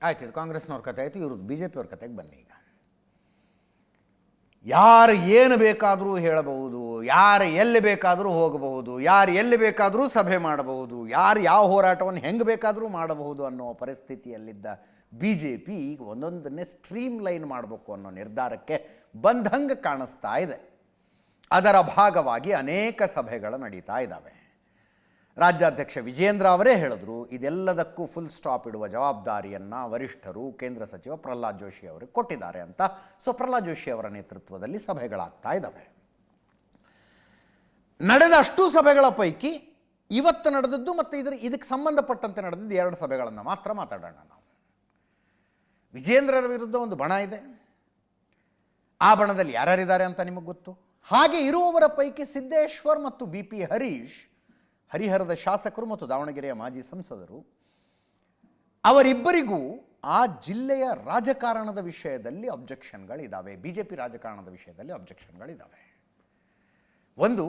ಆಯ್ತು, ಇದು ಕಾಂಗ್ರೆಸ್ನವ್ರ ಕತೆ ಆಯಿತು. ಇವ್ರದ್ದು ಬಿ ಜೆ ಪಿಯವ್ರ ಕತೆಗೆ ಬನ್ನಿ. ಈಗ ಯಾರು ಏನು ಬೇಕಾದರೂ ಹೇಳಬಹುದು, ಯಾರು ಎಲ್ಲಿ ಬೇಕಾದರೂ ಹೋಗಬಹುದು, ಯಾರು ಎಲ್ಲಿ ಬೇಕಾದರೂ ಸಭೆ ಮಾಡಬಹುದು, ಯಾರು ಯಾವ ಹೋರಾಟವನ್ನು ಹೆಂಗೆ ಬೇಕಾದರೂ ಮಾಡಬಹುದು ಅನ್ನೋ ಪರಿಸ್ಥಿತಿಯಲ್ಲಿದ್ದ ಬಿ ಜೆ ಪಿ ಈಗ ಒಂದೊಂದನ್ನೇ ಸ್ಟ್ರೀಮ್ ಲೈನ್ ಮಾಡಬೇಕು ಅನ್ನೋ ನಿರ್ಧಾರಕ್ಕೆ ಬಂದಂಗೆ ಕಾಣಿಸ್ತಾ ಇದೆ. ಅದರ ಭಾಗವಾಗಿ ಅನೇಕ ಸಭೆಗಳು ನಡೀತಾ ಇದ್ದಾವೆ. ರಾಜ್ಯಾಧ್ಯಕ್ಷ ವಿಜೇಂದ್ರ ಅವರೇ ಹೇಳಿದ್ರು, ಇದೆಲ್ಲದಕ್ಕೂ ಫುಲ್ ಸ್ಟಾಪ್ ಇಡುವ ಜವಾಬ್ದಾರಿಯನ್ನು ವರಿಷ್ಠರು ಕೇಂದ್ರ ಸಚಿವ ಪ್ರಹ್ಲಾದ್ ಜೋಶಿ ಅವರಿಗೆ ಕೊಟ್ಟಿದ್ದಾರೆ ಅಂತ. ಸೊ ಪ್ರಹ್ಲಾದ್ ಜೋಶಿ ಅವರ ನೇತೃತ್ವದಲ್ಲಿ ಸಭೆಗಳಾಗ್ತಾ ಇದ್ದಾವೆ. ನಡೆದ ಅಷ್ಟು ಸಭೆಗಳ ಪೈಕಿ ಇವತ್ತು ನಡೆದದ್ದು ಮತ್ತು ಇದಕ್ಕೆ ಸಂಬಂಧಪಟ್ಟಂತೆ ನಡೆದದ್ದು 2 ಸಭೆಗಳನ್ನು ಮಾತ್ರ ಮಾತಾಡೋಣ ನಾವು. ವಿಜೇಂದ್ರರ ವಿರುದ್ಧ ಒಂದು ಬಣ ಇದೆ, ಆ ಬಣದಲ್ಲಿ ಯಾರ್ಯಾರಿದ್ದಾರೆ ಅಂತ ನಿಮಗೆ ಗೊತ್ತು. ಹಾಗೆ ಇರುವವರ ಪೈಕಿ ಸಿದ್ದೇಶ್ವರ್ ಮತ್ತು ಬಿ ಪಿ ಹರೀಶ್, ಹರಿಹರದ ಶಾಸಕರು ಮತ್ತು ದಾವಣಗೆರೆಯ ಮಾಜಿ ಸಂಸದರು, ಅವರಿಬ್ಬರಿಗೂ ಆ ಜಿಲ್ಲೆಯ ರಾಜಕಾರಣದ ವಿಷಯದಲ್ಲಿ ಅಬ್ಜೆಕ್ಷನ್ಗಳಿದ್ದಾವೆ. ಬಿ ಜೆ ಪಿ ರಾಜಕಾರಣದ ವಿಷಯದಲ್ಲಿ ಅಬ್ಜೆಕ್ಷನ್ಗಳಿದ್ದಾವೆ. ಒಂದು,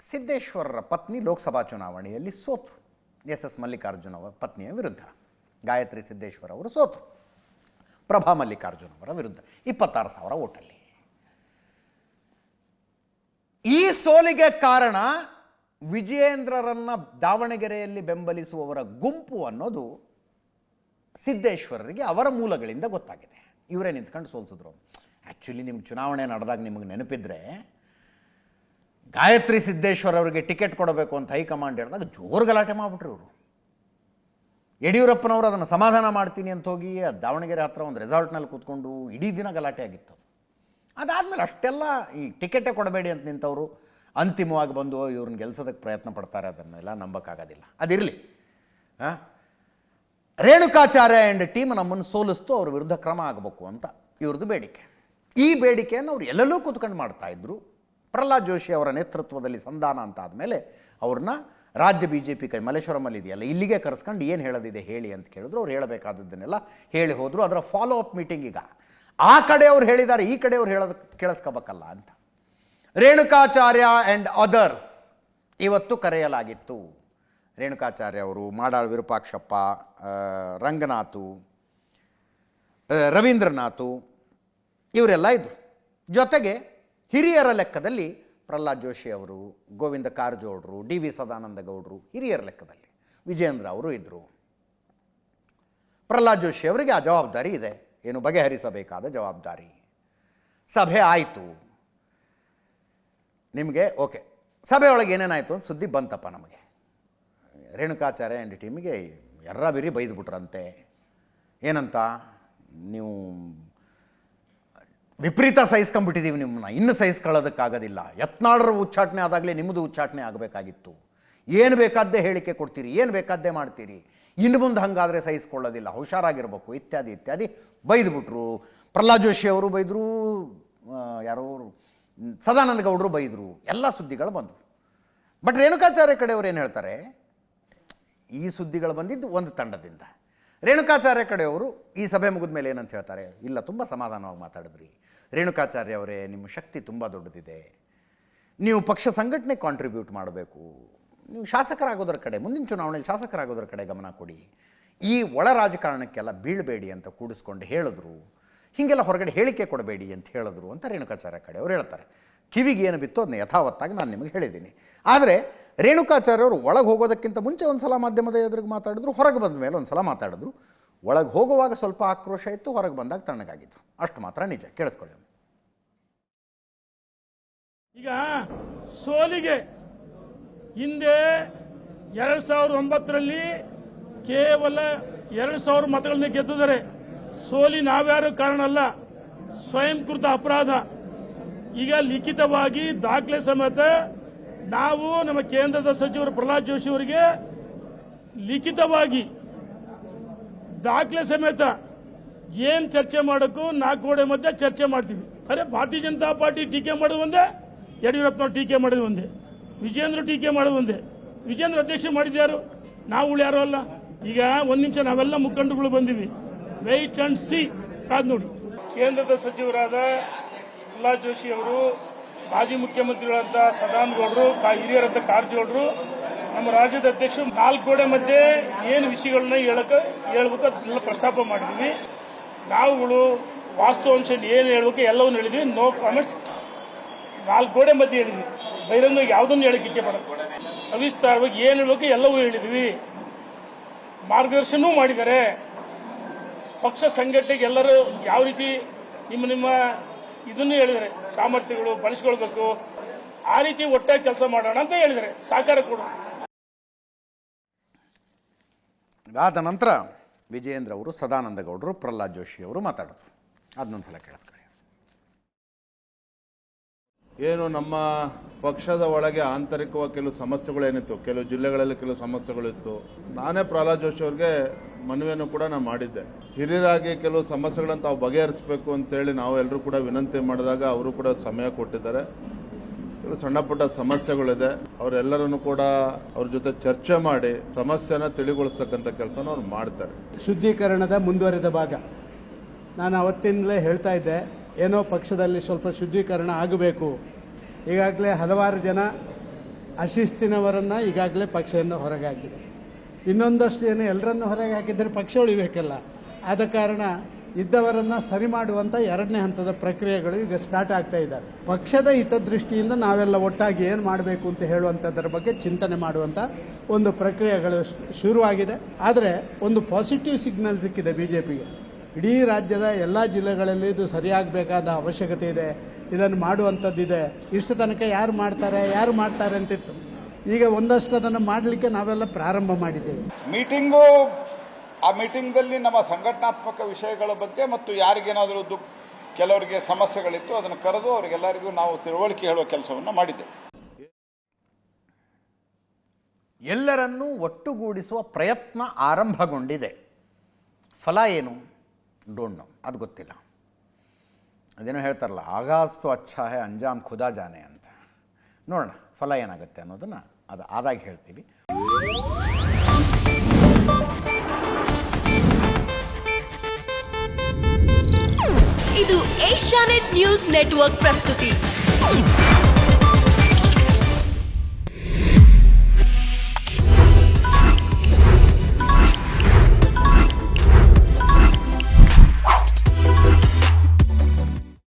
ಸಿದ್ದೇಶ್ವರರ ಪತ್ನಿ ಲೋಕಸಭಾ ಚುನಾವಣೆಯಲ್ಲಿ ಸೋತರು ಎಸ್ ಎಸ್ ಮಲ್ಲಿಕಾರ್ಜುನ ಅವರ ಪತ್ನಿಯ ವಿರುದ್ಧ. ಗಾಯತ್ರಿ ಸಿದ್ದೇಶ್ವರ್ ಅವರು ಸೋತರು ಪ್ರಭಾ ಮಲ್ಲಿಕಾರ್ಜುನ್ ಅವರ ವಿರುದ್ಧ 26,000 ಓಟಲ್ಲಿ. ಈ ಸೋಲಿಗೆ ಕಾರಣ ವಿಜಯೇಂದ್ರರನ್ನ ದಾವಣಗೆರೆಯಲ್ಲಿ ಬೆಂಬಲಿಸುವವರ ಗುಂಪು ಅನ್ನೋದು ಸಿದ್ದೇಶ್ವರರಿಗೆ ಅವರ ಮೂಲಗಳಿಂದ ಗೊತ್ತಾಗಿದೆ. ಇವರೇ ನಿಂತ್ಕೊಂಡು ಸೋಲಿಸಿದ್ರು. ಆ್ಯಕ್ಚುಲಿ ನಿಮ್ಗೆ ಚುನಾವಣೆ ನಡೆದಾಗ ನಿಮಗೆ ನೆನಪಿದ್ರೆ, ಗಾಯತ್ರಿ ಸಿದ್ದೇಶ್ವರ್ ಅವರಿಗೆ ಟಿಕೆಟ್ ಕೊಡಬೇಕು ಅಂತ ಹೈಕಮಾಂಡ್ ಹೇಳಿದಾಗ ಜೋರು ಗಲಾಟೆ ಮಾಡಿಬಿಟ್ರು ಇವರು. ಯಡಿಯೂರಪ್ಪನವರು ಅದನ್ನು ಸಮಾಧಾನ ಮಾಡ್ತೀನಿ ಅಂತ ಹೋಗಿ ದಾವಣಗೆರೆ ಹತ್ರ ಒಂದು ರೆಸಾರ್ಟ್ನಲ್ಲಿ ಕೂತ್ಕೊಂಡು ಇಡೀ ದಿನ ಗಲಾಟೆ ಆಗಿತ್ತು. ಅದಾದಮೇಲೆ ಅಷ್ಟೆಲ್ಲ ಈ ಟಿಕೆಟೇ ಕೊಡಬೇಡಿ ಅಂತ ನಿಂತವರು ಅಂತಿಮವಾಗಿ ಬಂದು ಇವ್ರನ್ನ ಗೆಲ್ಸೋದಕ್ಕೆ ಪ್ರಯತ್ನ ಪಡ್ತಾರೆ. ಅದನ್ನೆಲ್ಲ ನಂಬಕ್ಕಾಗೋದಿಲ್ಲ. ಅದಿರಲಿ. ರೇಣುಕಾಚಾರ್ಯ ಆ್ಯಂಡ್ ಟೀಮ್ ನಮ್ಮನ್ನು ಸೋಲಿಸ್ತು, ಅವ್ರ ವಿರುದ್ಧ ಕ್ರಮ ಆಗಬೇಕು ಅಂತ ಇವ್ರದ್ದು ಬೇಡಿಕೆ. ಈ ಬೇಡಿಕೆಯನ್ನು ಅವ್ರು ಎಲ್ಲೆಲ್ಲೂ ಕೂತ್ಕೊಂಡು ಮಾಡ್ತಾಯಿದ್ರು. ಪ್ರಹ್ಲಾದ್ ಜೋಶಿ ಅವರ ನೇತೃತ್ವದಲ್ಲಿ ಸಂಧಾನ ಅಂತ ಆದಮೇಲೆ ಅವ್ರನ್ನ ರಾಜ್ಯ ಬಿ ಜೆ ಪಿ ಮಲ್ಲೇಶ್ವರಮಲ್ಲಿ ಇದೆಯಲ್ಲ, ಇಲ್ಲಿಗೆ ಕರೆಸ್ಕೊಂಡು ಏನು ಹೇಳೋದಿದೆ ಹೇಳಿ ಅಂತ ಕೇಳಿದ್ರು. ಅವ್ರು ಹೇಳಬೇಕಾದದ್ದನ್ನೆಲ್ಲ ಹೇಳಿ ಹೋದರು. ಅದರ ಫಾಲೋ ಅಪ್ ಮೀಟಿಂಗ್ ಈಗ ಆ ಕಡೆ ಅವ್ರು ಹೇಳಿದ್ದಾರೆ, ಈ ಕಡೆ ಅವ್ರು ಹೇಳೋದು ಕೇಳಿಸ್ಕೋಬೇಕಲ್ಲ ಅಂತ ರೇಣುಕಾಚಾರ್ಯ ಆ್ಯಂಡ್ ಅದರ್ಸ್ ಇವತ್ತು ಕರೆಯಲಾಗಿತ್ತು. ರೇಣುಕಾಚಾರ್ಯ ಅವರು, ಮಾಡಾಳ್ ವಿರೂಪಾಕ್ಷಪ್ಪ, ರಂಗನಾಥು, ರವೀಂದ್ರನಾಥು ಇವರೆಲ್ಲ ಇದ್ದರು. ಜೊತೆಗೆ ಹಿರಿಯರ ಲೆಕ್ಕದಲ್ಲಿ ಪ್ರಹ್ಲಾದ್ ಜೋಶಿ ಅವರು, ಗೋವಿಂದ ಕಾರಜೋಳರು, ಡಿ ವಿ ಸದಾನಂದ ಗೌಡರು ಹಿರಿಯರ ಲೆಕ್ಕದಲ್ಲಿ, ವಿಜೇಂದ್ರ ಅವರು ಇದ್ದರು. ಪ್ರಹ್ಲಾದ್ ಜೋಶಿ ಅವರಿಗೆ ಆ ಜವಾಬ್ದಾರಿ ಇದೆ, ಏನು ಬಗೆಹರಿಸಬೇಕಾದ ಜವಾಬ್ದಾರಿ. ಸಭೆ ಆಯಿತು. ನಿಮಗೆ ಓಕೆ, ಸಭೆಯೊಳಗೆ ಏನೇನಾಯಿತು ಅಂತ ಸುದ್ದಿ ಬಂತಪ್ಪ ನಮಗೆ. ರೇಣುಕಾಚಾರ್ಯ ಆ್ಯಂಡ್ ಟೀಮಿಗೆ ಎರ್ರಾಬಿರಿ ಬೈದ್ಬಿಟ್ರಂತೆ. ಏನಂತ, ನೀವು ವಿಪರೀತ ಸಹಿಸ್ಕೊಂಡ್ಬಿಟ್ಟಿದ್ದೀವಿ, ನಿಮ್ಮನ್ನ ಇನ್ನು ಸಹಿಸ್ಕೊಳ್ಳೋದಕ್ಕಾಗೋದಿಲ್ಲ. ಯತ್ನಾಳರ ಉಚ್ಚಾಟನೆ ಆದಾಗಲೇ ನಿಮ್ಮದು ಉಚ್ಚಾಟನೆ ಆಗಬೇಕಾಗಿತ್ತು. ಏನು ಬೇಕಾದ್ದೇ ಹೇಳಿಕೆ ಕೊಡ್ತೀರಿ, ಏನು ಬೇಕಾದ್ದೇ ಮಾಡ್ತೀರಿ, ಇನ್ನು ಮುಂದೆ ಹಾಗಾದರೆ ಸಹಿಸ್ಕೊಳ್ಳೋದಿಲ್ಲ, ಹುಷಾರಾಗಿರ್ಬೇಕು ಇತ್ಯಾದಿ ಇತ್ಯಾದಿ ಬೈದ್ಬಿಟ್ರು. ಪ್ರಹ್ಲಾದ್ ಜೋಶಿ ಅವರು ಬೈದರು, ಯಾರೋ ಸದಾನಂದ ಗೌಡರು ಬೈದರು, ಎಲ್ಲ ಸುದ್ದಿಗಳು ಬಂದವು. ಬಟ್ ರೇಣುಕಾಚಾರ್ಯ ಕಡೆಯವರು ಏನು ಹೇಳ್ತಾರೆ, ಈ ಸುದ್ದಿಗಳು ಬಂದಿದ್ದು ಒಂದು ತಂಡದಿಂದ. ರೇಣುಕಾಚಾರ್ಯ ಕಡೆಯವರು ಈ ಸಭೆ ಮುಗಿದ ಮೇಲೆ ಏನಂತ ಹೇಳ್ತಾರೆ, ಇಲ್ಲ ತುಂಬ ಸಮಾಧಾನವಾಗಿ ಮಾತಾಡಿದ್ರಿ ರೇಣುಕಾಚಾರ್ಯ ಅವರೇ, ನಿಮ್ಮ ಶಕ್ತಿ ತುಂಬ ದೊಡ್ಡದಿದೆ, ನೀವು ಪಕ್ಷ ಸಂಘಟನೆ ಕಾಂಟ್ರಿಬ್ಯೂಟ್ ಮಾಡಬೇಕು, ನೀವು ಶಾಸಕರಾಗೋದ್ರ ಕಡೆ, ಮುಂದಿನ ಚುನಾವಣೆಯಲ್ಲಿ ಶಾಸಕರಾಗೋದ್ರ ಕಡೆ ಗಮನ ಕೊಡಿ, ಈ ಒಳ ರಾಜಕಾರಣಕ್ಕೆಲ್ಲ ಬೀಳಬೇಡಿ ಅಂತ ಕೂಡಿಸ್ಕೊಂಡು ಹೇಳಿದ್ರು, ಹೀಗೆಲ್ಲ ಹೊರಗಡೆ ಹೇಳಿಕೆ ಕೊಡಬೇಡಿ ಅಂತ ಹೇಳಿದ್ರು ಅಂತ ರೇಣುಕಾಚಾರ್ಯ ಕಡೆಯವರು ಹೇಳ್ತಾರೆ. ಕಿವಿಗೆ ಏನು ಬಿತ್ತು ಅದನ್ನ ಯಥಾವತ್ತಾಗಿ ನಾನು ನಿಮಗೆ ಹೇಳಿದ್ದೀನಿ. ಆದರೆ ರೇಣುಕಾಚಾರ್ಯವರು ಒಳಗೆ ಹೋಗೋದಕ್ಕಿಂತ ಮುಂಚೆ ಒಂದು ಸಲ ಮಾಧ್ಯಮದ ಎದುರಿಗೆ ಮಾತಾಡಿದ್ರು, ಹೊರಗೆ ಬಂದ ಮೇಲೆ ಒಂದು ಸಲ ಮಾತಾಡಿದ್ರು. ಒಳಗೆ ಹೋಗುವಾಗ ಸ್ವಲ್ಪ ಆಕ್ರೋಶ ಇತ್ತು, ಹೊರಗೆ ಬಂದಾಗ ತಣ್ಣಗಾಗಿದ್ರು, ಅಷ್ಟು ಮಾತ್ರ ನಿಜ. ಕೇಳಿಸ್ಕೊಳ್ಳಿ. ಈಗ ಸೋಲಿಗೆ ಹಿಂದೆ 2009ರಲ್ಲಿ ಕೇವಲ 2000 ಮತಗಳನ್ನ ಗೆದ್ದಿದ್ದಾರೆ. ಸೋಲಿ ನಾವ್ಯಾರು ಕಾರಣ ಅಲ್ಲ, ಸ್ವಯಂಕೃತ ಅಪರಾಧ. ಈಗ ಲಿಖಿತವಾಗಿ ದಾಖಲೆ ಸಮೇತ ನಾವು ನಮ್ಮ ಕೇಂದ್ರದ ಸಚಿವರು ಪ್ರಹ್ಲಾದ್ ಜೋಶಿ ಅವರಿಗೆ ಲಿಖಿತವಾಗಿ ದಾಖಲೆ ಸಮೇತ ಏನ್ ಚರ್ಚೆ ಮಾಡೋಕ್ಕೂ 4 ಗೋಡೆ ಮಧ್ಯೆ ಚರ್ಚೆ ಮಾಡ್ತೀವಿ. ಅರೆ ಭಾರತೀಯ ಜನತಾ ಪಾರ್ಟಿ ಟೀಕೆ ಮಾಡೋದು ಒಂದೇ, ಯಡಿಯೂರಪ್ಪನವ್ರು ಟೀಕೆ ಮಾಡೋದು ಒಂದೇ, ವಿಜೇಂದ್ರ ಟೀಕೆ ಮಾಡೋದು ಒಂದೇ. ವಿಜೇಂದ್ರ ಅಧ್ಯಕ್ಷ ಮಾಡಿದ್ಯಾರು, ನಾವು ಯಾರು ಅಲ್ಲ. ಈಗ ಒಂದ್ ನಿಮಿಷ ನಾವೆಲ್ಲ ಮುಖಂಡರುಗಳು ಬಂದಿವಿ, ವೆಯ್ಟ್ ಅಂಡ್ ಸಿ, ಕಾದ್ ನೋಡಿ. ಕೇಂದ್ರದ ಸಚಿವರಾದ ಪ್ರಹ್ಲಾದ್ ಜೋಶಿ ಅವರು, ಮಾಜಿ ಮುಖ್ಯಮಂತ್ರಿಗಳಾದ ಸದಾನಂದ ಗೌಡರು, ಹಿರಿಯರಾದ ಕಾರಜೋಳರು ನಮ್ಮ ರಾಜ್ಯದ ಅಧ್ಯಕ್ಷರು 4 ಗೋಡೆ ಮಧ್ಯೆ ಏನು ವಿಷಯಗಳನ್ನ ಹೇಳ್ಬೇಕು ಅದನ್ನೆಲ್ಲ ಪ್ರಸ್ತಾಪ ಮಾಡಿದ್ವಿ. ನಾವುಗಳು ವಾಸ್ತವಾಂಶ ಏನು ಹೇಳ್ಬೇಕು ಎಲ್ಲವನ್ನೂ ಹೇಳಿದ್ವಿ. No comments. 4 ಗೋಡೆ ಮಧ್ಯೆ ಹೇಳಿದ್ವಿ. ಬಹಿರಂಗ ಯಾವುದನ್ನು ಹೇಳಕ್ಕೆ ಇಚ್ಛೆ ಪಡೋದು. ಸವಿಸ್ತಾರವಾಗಿ ಏನು ಹೇಳ್ಬೇಕು ಎಲ್ಲವೂ ಹೇಳಿದ್ವಿ. ಮಾರ್ಗದರ್ಶನವೂ ಮಾಡಿದ್ದಾರೆ. ಪಕ್ಷ ಸಂಘಟನೆಗೆ ಎಲ್ಲರೂ ಯಾವ ರೀತಿ ನಿಮ್ಮ ಇದನ್ನು ಹೇಳಿದ್ದಾರೆ, ಸಾಮರ್ಥ್ಯಗಳು ಬಳಸ್ಕೊಳ್ಬೇಕು, ಆ ರೀತಿ ಒಟ್ಟಾಗಿ ಕೆಲಸ ಮಾಡೋಣ ಅಂತ ಹೇಳಿದ್ದಾರೆ. ಸಹಕಾರ ಕೂಡ. ಇದಾದ ನಂತರ ವಿಜಯೇಂದ್ರ ಅವರು, ಸದಾನಂದ ಗೌಡರು, ಪ್ರಹ್ಲಾದ್ ಜೋಶಿ ಅವರು ಮಾತಾಡಿದ್ರು. ಅದನ್ನೊಂದ್ಸಲ ಕೇಳಿಸ್ಕೊಳ್ಳಿ. ಏನು ನಮ್ಮ ಪಕ್ಷದ ಒಳಗೆ ಆಂತರಿಕವಾಗಿ ಕೆಲವು ಸಮಸ್ಯೆಗಳೇನಿತ್ತು, ಕೆಲವು ಜಿಲ್ಲೆಗಳಲ್ಲಿ ಕೆಲವು ಸಮಸ್ಯೆಗಳಿತ್ತು. ನಾನೇ ಪ್ರಹ್ಲಾದ್ ಜೋಶಿ ಅವ್ರಿಗೆ ಮನವಿಯನ್ನು ಕೂಡ ನಾನು ಮಾಡಿದ್ದೆ. ಹಿರಿಯರಾಗಿ ಕೆಲವು ಸಮಸ್ಯೆಗಳನ್ನು ತಾವು ಬಗೆಹರಿಸಬೇಕು ಅಂತೇಳಿ ನಾವು ಎಲ್ಲರೂ ಕೂಡ ವಿನಂತಿ ಮಾಡಿದಾಗ ಅವರು ಕೂಡ ಸಮಯ ಕೊಟ್ಟಿದ್ದಾರೆ. ಕೆಲವು ಸಣ್ಣ ಪುಟ್ಟ ಸಮಸ್ಯೆಗಳಿದೆ, ಅವರೆಲ್ಲರನ್ನು ಕೂಡ ಅವ್ರ ಜೊತೆ ಚರ್ಚೆ ಮಾಡಿ ಸಮಸ್ಯೆನ ತಿಳಿಗೊಳಿಸ್ತಕ್ಕಂಥ ಕೆಲಸನ ಅವ್ರು ಮಾಡ್ತಾರೆ. ಶುದ್ಧೀಕರಣದ ಮುಂದುವರೆದ ಭಾಗ ನಾನು ಅವತ್ತಿಂದಲೇ ಹೇಳ್ತಾ ಇದ್ದೆ, ಏನೋ ಪಕ್ಷದಲ್ಲಿ ಸ್ವಲ್ಪ ಶುದ್ಧೀಕರಣ ಆಗಬೇಕು. ಈಗಾಗಲೇ ಹಲವಾರು ಜನ ಅಶಿಸ್ತಿನವರನ್ನು ಈಗಾಗಲೇ ಪಕ್ಷವನ್ನು ಹೊರಗೆ ಹಾಕಿದೆ. ಇನ್ನೊಂದಷ್ಟು ಜನ ಎಲ್ಲರನ್ನು ಹೊರಗೆ ಹಾಕಿದರೆ ಪಕ್ಷ ಉಳಿಬೇಕಲ್ಲ. ಆದ ಕಾರಣ ಇದ್ದವರನ್ನು ಸರಿ ಮಾಡುವಂಥ 2ನೇ ಹಂತದ ಪ್ರಕ್ರಿಯೆಗಳು ಈಗ ಸ್ಟಾರ್ಟ್ ಆಗ್ತಾ ಇದ್ದಾರೆ. ಪಕ್ಷದ ಹಿತದೃಷ್ಟಿಯಿಂದ ನಾವೆಲ್ಲ ಒಟ್ಟಾಗಿ ಏನು ಮಾಡಬೇಕು ಅಂತ ಹೇಳುವಂಥದ್ರ ಬಗ್ಗೆ ಚಿಂತನೆ ಮಾಡುವಂಥ ಒಂದು ಪ್ರಕ್ರಿಯೆಗಳು ಶುರುವಾಗಿದೆ. ಆದರೆ ಒಂದು ಪಾಸಿಟಿವ್ ಸಿಗ್ನಲ್ ಸಿಕ್ಕಿದೆ ಬಿಜೆಪಿಗೆ. ಇಡೀ ರಾಜ್ಯದ ಎಲ್ಲ ಜಿಲ್ಲೆಗಳಲ್ಲಿ ಇದು ಸರಿಯಾಗಬೇಕಾದ ಅವಶ್ಯಕತೆ ಇದೆ, ಇದನ್ನು ಮಾಡುವಂಥದ್ದಿದೆ. ಇಷ್ಟು ತನಕ ಯಾರು ಮಾಡ್ತಾರೆ ಅಂತಿತ್ತು. ಈಗ ಒಂದಷ್ಟು ಅದನ್ನು ಮಾಡಲಿಕ್ಕೆ ನಾವೆಲ್ಲ ಪ್ರಾರಂಭ ಮಾಡಿದ್ದೇವೆ. ಆ ಮೀಟಿಂಗ್ದಲ್ಲಿ ನಮ್ಮ ಸಂಘಟನಾತ್ಮಕ ವಿಷಯಗಳ ಬಗ್ಗೆ ಮತ್ತು ಯಾರಿಗೇನಾದರೂ ಕೆಲವರಿಗೆ ಸಮಸ್ಯೆಗಳಿತ್ತು ಅದನ್ನು ಕರೆದು ಅವರಿಗೆಲ್ಲರಿಗೂ ನಾವು ತಿಳುವಳಿಕೆ ಹೇಳುವ ಕೆಲಸವನ್ನು ಮಾಡಿದ್ದೇವೆ. ಎಲ್ಲರನ್ನೂ ಒಟ್ಟುಗೂಡಿಸುವ ಪ್ರಯತ್ನ ಆರಂಭಗೊಂಡಿದೆ. ಫಲ ಏನು? ಡೋಂಟ್ ನೋ, ಅದು ಗೊತ್ತಿಲ್ಲ. ಅದೇನೋ ಹೇಳ್ತಾರಲ್ಲ, ಆಗಾಸ್ ತೋ ಅಚ್ಚಾ ಹೈ ಅಂಜಾಮ್ ಖುದಾ ಜಾನೆ ಅಂತ. ನೋಡೋಣ ಫಲ ಏನಾಗುತ್ತೆ ಅನ್ನೋದನ್ನು ಅದು ಆದಾಗ ಹೇಳ್ತೀವಿ. ಇದು ಏಷ್ಯಾನೆಟ್ ನ್ಯೂಸ್ ನೆಟ್ವರ್ಕ್ ಪ್ರಸ್ತುತಿ.